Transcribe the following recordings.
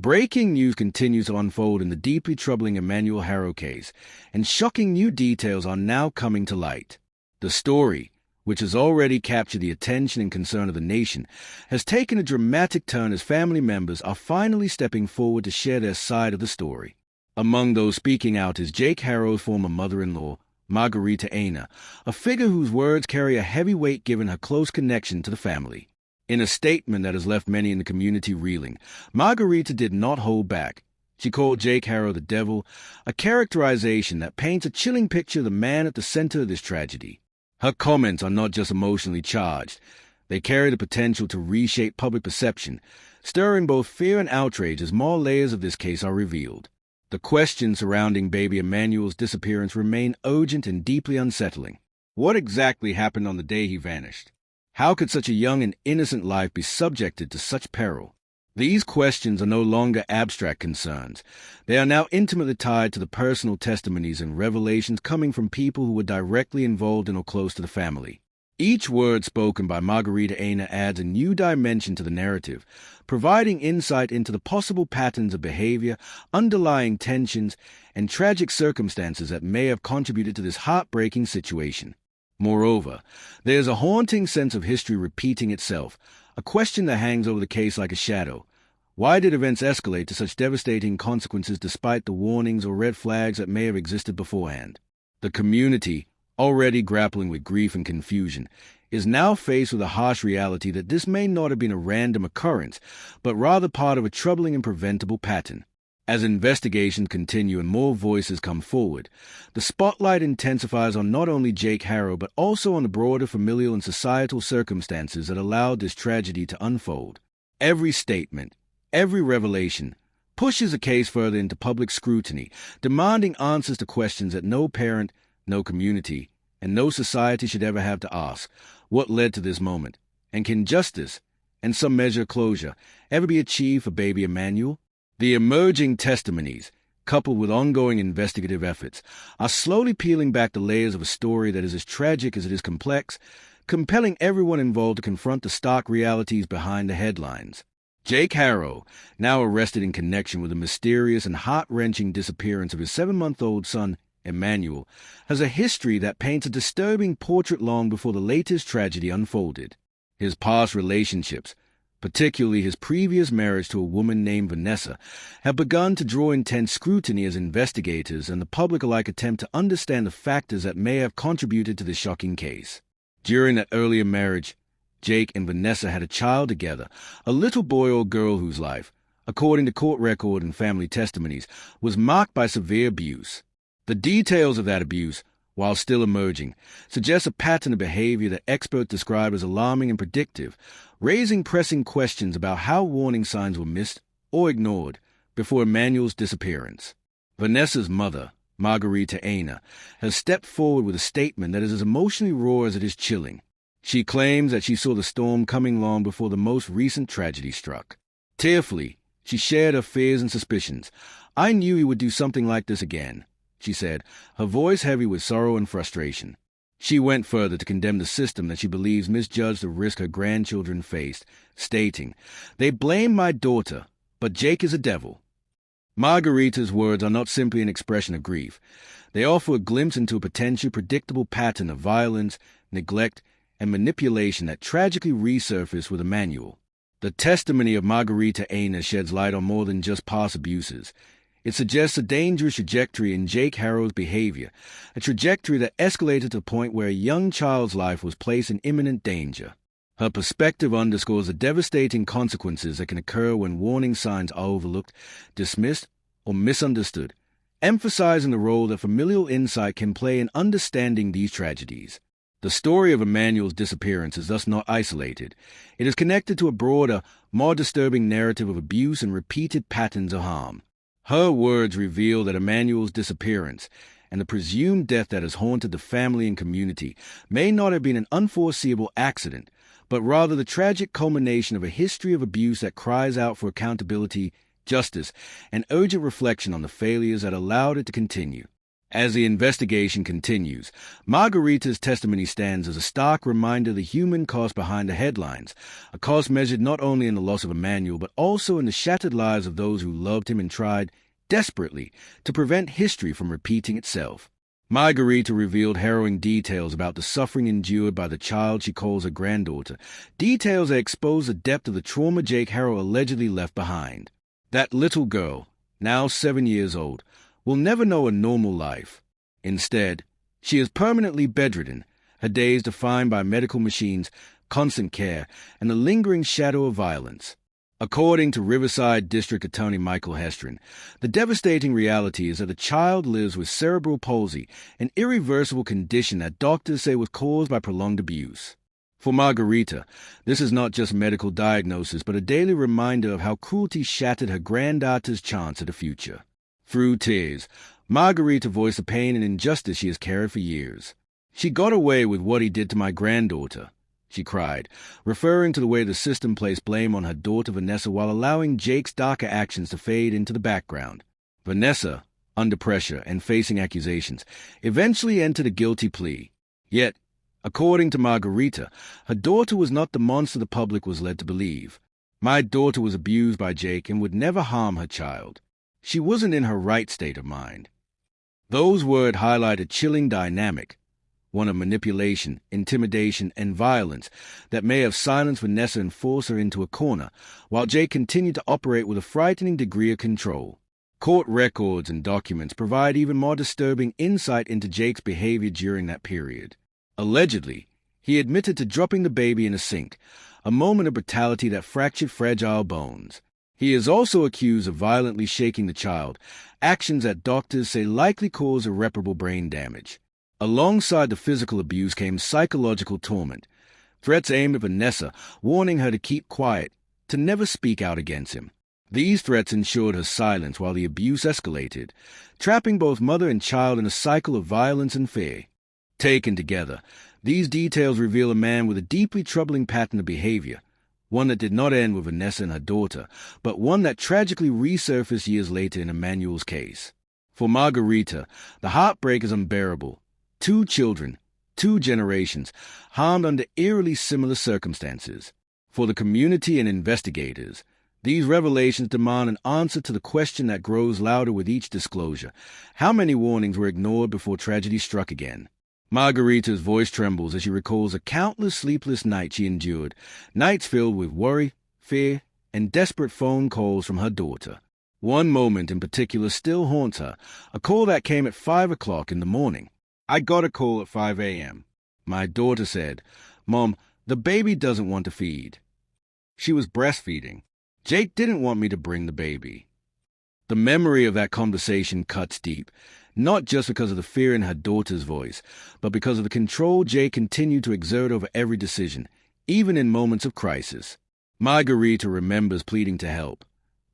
Breaking news continues to unfold in the deeply troubling Emmanuel Haro case, and shocking new details are now coming to light. The story, which has already captured the attention and concern of the nation, has taken a dramatic turn as family members are finally stepping forward to share their side of the story. Among those speaking out is Jake Haro's former mother-in-law, Margarita Avina, a figure whose words carry a heavy weight given her close connection to the family. In a statement that has left many in the community reeling, Margarita did not hold back. She called Jake Haro the devil, a characterization that paints a chilling picture of the man at the center of this tragedy. Her comments are not just emotionally charged. They carry the potential to reshape public perception, stirring both fear and outrage as more layers of this case are revealed. The questions surrounding baby Emmanuel's disappearance remain urgent and deeply unsettling. What exactly happened on the day he vanished? How could such a young and innocent life be subjected to such peril? These questions are no longer abstract concerns. They are now intimately tied to the personal testimonies and revelations coming from people who were directly involved in or close to the family. Each word spoken by Margarita Avina adds a new dimension to the narrative, providing insight into the possible patterns of behavior, underlying tensions, and tragic circumstances that may have contributed to this heartbreaking situation. Moreover, there is a haunting sense of history repeating itself, a question that hangs over the case like a shadow. Why did events escalate to such devastating consequences despite the warnings or red flags that may have existed beforehand? The community, already grappling with grief and confusion, is now faced with a harsh reality that this may not have been a random occurrence, but rather part of a troubling and preventable pattern. As investigations continue and more voices come forward, the spotlight intensifies on not only Jake Haro but also on the broader familial and societal circumstances that allowed this tragedy to unfold. Every statement, every revelation, pushes a case further into public scrutiny, demanding answers to questions that no parent, no community, and no society should ever have to ask. What led to this moment? And can justice, and some measure of closure, ever be achieved for baby Emmanuel? The emerging testimonies, coupled with ongoing investigative efforts, are slowly peeling back the layers of a story that is as tragic as it is complex, compelling everyone involved to confront the stark realities behind the headlines. Jake Haro, now arrested in connection with the mysterious and heart-wrenching disappearance of his 7-month-old son, Emmanuel, has a history that paints a disturbing portrait long before the latest tragedy unfolded. His past relationships, particularly his previous marriage to a woman named Vanessa, have begun to draw intense scrutiny as investigators and the public alike attempt to understand the factors that may have contributed to this shocking case. During that earlier marriage, Jake and Vanessa had a child together, a little boy or girl whose life, according to court record and family testimonies, was marked by severe abuse. The details of that abuse, while still emerging, suggest a pattern of behavior that experts describe as alarming and predictive, raising pressing questions about how warning signs were missed or ignored before Emmanuel's disappearance. Vanessa's mother, Margarita Avina, has stepped forward with a statement that is as emotionally raw as it is chilling. She claims that she saw the storm coming long before the most recent tragedy struck. Tearfully, she shared her fears and suspicions. "I knew he would do something like this again," she said, her voice heavy with sorrow and frustration. She went further to condemn the system that she believes misjudged the risk her grandchildren faced, stating, "They blame my daughter, but Jake is a devil." Margarita's words are not simply an expression of grief. They offer a glimpse into a potentially predictable pattern of violence, neglect, and manipulation that tragically resurfaced with Emmanuel. The testimony of Margarita Avina sheds light on more than just past abuses. It suggests a dangerous trajectory in Jake Haro's behavior, a trajectory that escalated to the point where a young child's life was placed in imminent danger. Her perspective underscores the devastating consequences that can occur when warning signs are overlooked, dismissed, or misunderstood, emphasizing the role that familial insight can play in understanding these tragedies. The story of Emmanuel's disappearance is thus not isolated. It is connected to a broader, more disturbing narrative of abuse and repeated patterns of harm. Her words reveal that Emmanuel's disappearance and the presumed death that has haunted the family and community may not have been an unforeseeable accident, but rather the tragic culmination of a history of abuse that cries out for accountability, justice, and urgent reflection on the failures that allowed it to continue. As the investigation continues, Margarita's testimony stands as a stark reminder of the human cost behind the headlines, a cost measured not only in the loss of Emmanuel but also in the shattered lives of those who loved him and tried, desperately, to prevent history from repeating itself. Margarita revealed harrowing details about the suffering endured by the child she calls her granddaughter, details that expose the depth of the trauma Jake Haro allegedly left behind. That little girl, now 7 years old, will never know a normal life. Instead, she is permanently bedridden, her days defined by medical machines, constant care, and the lingering shadow of violence. According to Riverside District Attorney Michael Hestrin, the devastating reality is that the child lives with cerebral palsy, an irreversible condition that doctors say was caused by prolonged abuse. For Margarita, this is not just medical diagnosis but a daily reminder of how cruelty shattered her granddaughter's chance at a future. Through tears, Margarita voiced the pain and injustice she has carried for years. "She got away with what he did to my granddaughter," she cried, referring to the way the system placed blame on her daughter Vanessa while allowing Jake's darker actions to fade into the background. Vanessa, under pressure and facing accusations, eventually entered a guilty plea. Yet, according to Margarita, her daughter was not the monster the public was led to believe. "My daughter was abused by Jake and would never harm her child. She wasn't in her right state of mind." Those words highlight a chilling dynamic, one of manipulation, intimidation, and violence that may have silenced Vanessa and forced her into a corner, while Jake continued to operate with a frightening degree of control. Court records and documents provide even more disturbing insight into Jake's behavior during that period. Allegedly, he admitted to dropping the baby in a sink, a moment of brutality that fractured fragile bones. He is also accused of violently shaking the child, actions that doctors say likely caused irreparable brain damage. Alongside the physical abuse came psychological torment, threats aimed at Vanessa, warning her to keep quiet, to never speak out against him. These threats ensured her silence while the abuse escalated, trapping both mother and child in a cycle of violence and fear. Taken together, these details reveal a man with a deeply troubling pattern of behavior, one that did not end with Vanessa and her daughter, but one that tragically resurfaced years later in Emmanuel's case. For Margarita, the heartbreak is unbearable. 2 children, 2 generations, harmed under eerily similar circumstances. For the community and investigators, these revelations demand an answer to the question that grows louder with each disclosure: how many warnings were ignored before tragedy struck again? Margarita's voice trembles as she recalls the countless sleepless nights she endured, nights filled with worry, fear, and desperate phone calls from her daughter. One moment in particular still haunts her, a call that came at 5 o'clock in the morning. "I got a call at 5 a.m. My daughter said, 'Mom, the baby doesn't want to feed.' She was breastfeeding. Jake didn't want me to bring the baby." The memory of that conversation cuts deep, not just because of the fear in her daughter's voice, but because of the control Jake continued to exert over every decision, even in moments of crisis. Margarita remembers pleading to help,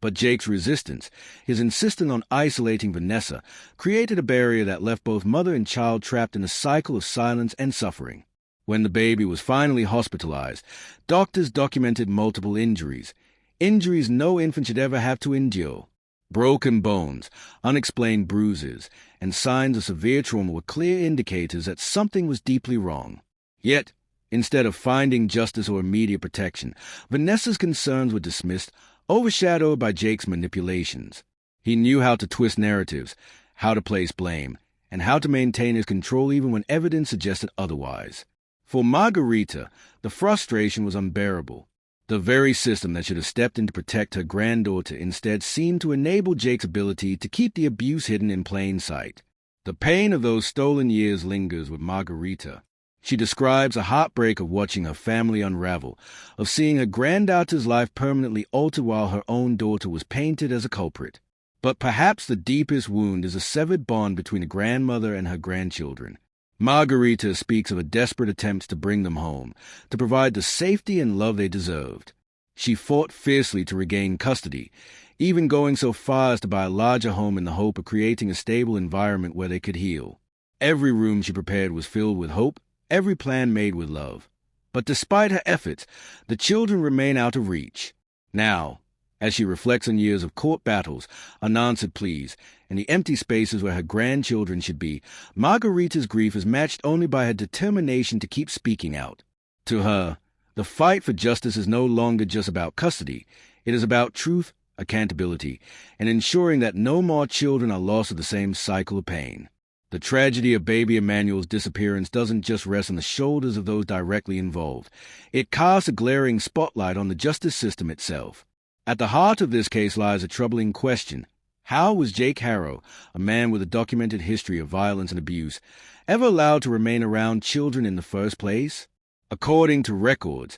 but Jake's resistance, his insistence on isolating Vanessa, created a barrier that left both mother and child trapped in a cycle of silence and suffering. When the baby was finally hospitalized, doctors documented multiple injuries no infant should ever have to endure. Broken bones, unexplained bruises, and signs of severe trauma were clear indicators that something was deeply wrong. Yet, instead of finding justice or immediate protection, Vanessa's concerns were dismissed, overshadowed by Jake's manipulations. He knew how to twist narratives, how to place blame, and how to maintain his control even when evidence suggested otherwise. For Margarita, the frustration was unbearable. The very system that should have stepped in to protect her granddaughter instead seemed to enable Jake's ability to keep the abuse hidden in plain sight. The pain of those stolen years lingers with Margarita. She describes a heartbreak of watching her family unravel, of seeing her granddaughter's life permanently altered while her own daughter was painted as a culprit. But perhaps the deepest wound is a severed bond between a grandmother and her grandchildren. Margarita speaks of a desperate attempt to bring them home, to provide the safety and love they deserved. She fought fiercely to regain custody, even going so far as to buy a larger home in the hope of creating a stable environment where they could heal. Every room she prepared was filled with hope, every plan made with love. But despite her efforts, the children remain out of reach. Now, As she reflects on years of court battles, unanswered pleas, and the empty spaces where her grandchildren should be, Margarita's grief is matched only by her determination to keep speaking out. To her, the fight for justice is no longer just about custody. It is about truth, accountability, and ensuring that no more children are lost to the same cycle of pain. The tragedy of baby Emmanuel's disappearance doesn't just rest on the shoulders of those directly involved. It casts a glaring spotlight on the justice system itself. At the heart of this case lies a troubling question. How was Jake Haro, a man with a documented history of violence and abuse, ever allowed to remain around children in the first place? According to records,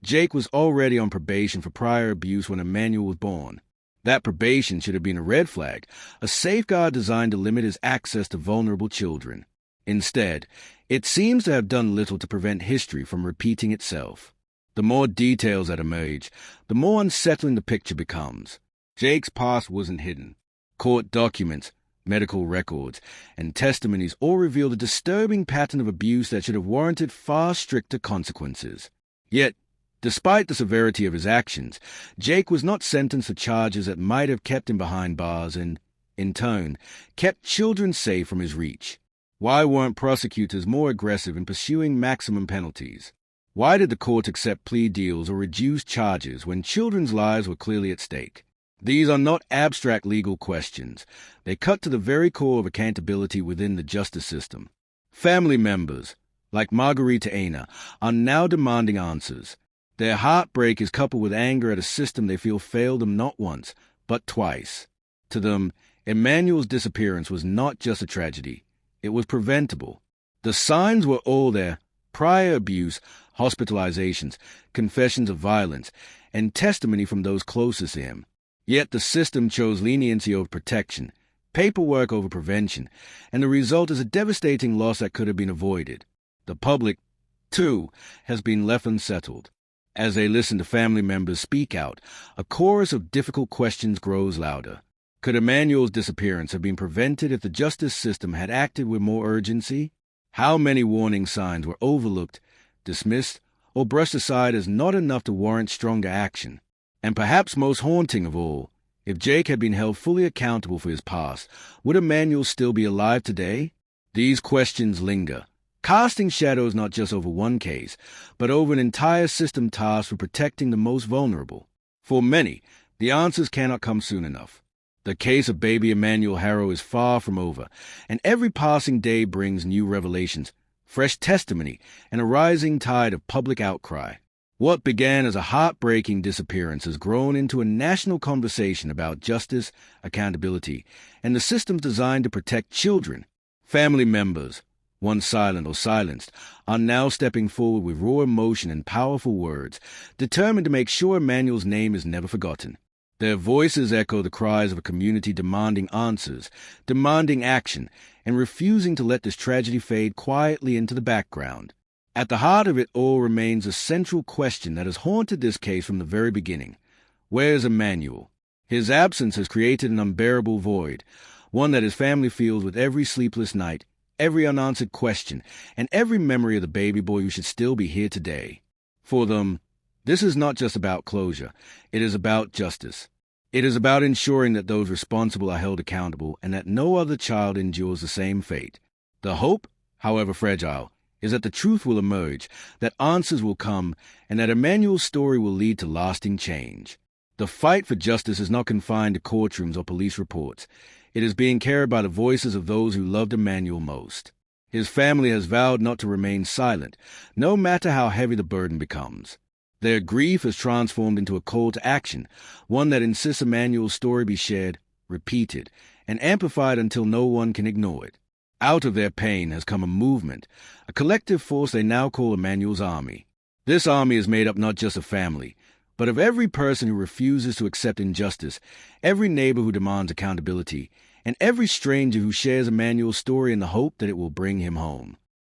Jake was already on probation for prior abuse when Emmanuel was born. That probation should have been a red flag, a safeguard designed to limit his access to vulnerable children. Instead, it seems to have done little to prevent history from repeating itself. The more details that emerge, the more unsettling the picture becomes. Jake's past wasn't hidden. Court documents, medical records, and testimonies all revealed a disturbing pattern of abuse that should have warranted far stricter consequences. Yet, despite the severity of his actions, Jake was not sentenced for charges that might have kept him behind bars and, in turn, kept children safe from his reach. Why weren't prosecutors more aggressive in pursuing maximum penalties? Why did the court accept plea deals or reduce charges when children's lives were clearly at stake? These are not abstract legal questions. They cut to the very core of accountability within the justice system. Family members, like Margarita Avina, are now demanding answers. Their heartbreak is coupled with anger at a system they feel failed them not once, but twice. To them, Emmanuel's disappearance was not just a tragedy. It was preventable. The signs were all there: prior abuse, hospitalizations, confessions of violence, and testimony from those closest to him. Yet the system chose leniency over protection, paperwork over prevention, and the result is a devastating loss that could have been avoided. The public, too, has been left unsettled. As they listen to family members speak out, a chorus of difficult questions grows louder. Could Emmanuel's disappearance have been prevented if the justice system had acted with more urgency? How many warning signs were overlooked, dismissed, or brushed aside as not enough to warrant stronger action? And perhaps most haunting of all, if Jake had been held fully accountable for his past, would Emmanuel still be alive today? These questions linger, casting shadows not just over one case, but over an entire system tasked with protecting the most vulnerable. For many, the answers cannot come soon enough. The case of baby Emmanuel Haro is far from over, and every passing day brings new revelations, fresh testimony, and a rising tide of public outcry. What began as a heartbreaking disappearance has grown into a national conversation about justice, accountability, and the systems designed to protect children. Family members, once silent or silenced, are now stepping forward with raw emotion and powerful words, determined to make sure Emmanuel's name is never forgotten. Their voices echo the cries of a community demanding answers, demanding action, and refusing to let this tragedy fade quietly into the background. At the heart of it all remains a central question that has haunted this case from the very beginning. Where is Emmanuel? His absence has created an unbearable void, one that his family feels with every sleepless night, every unanswered question, and every memory of the baby boy who should still be here today. For them, this is not just about closure. It is about justice. It is about ensuring that those responsible are held accountable and that no other child endures the same fate. The hope, however fragile, is that the truth will emerge, that answers will come, and that Emmanuel's story will lead to lasting change. The fight for justice is not confined to courtrooms or police reports. It is being carried by the voices of those who loved Emmanuel most. His family has vowed not to remain silent, no matter how heavy the burden becomes. Their grief has transformed into a call to action, one that insists Emmanuel's story be shared, repeated, and amplified until no one can ignore it. Out of their pain has come a movement, a collective force they now call Emmanuel's Army. This army is made up not just of family, but of every person who refuses to accept injustice, every neighbor who demands accountability, and every stranger who shares Emmanuel's story in the hope that it will bring him home.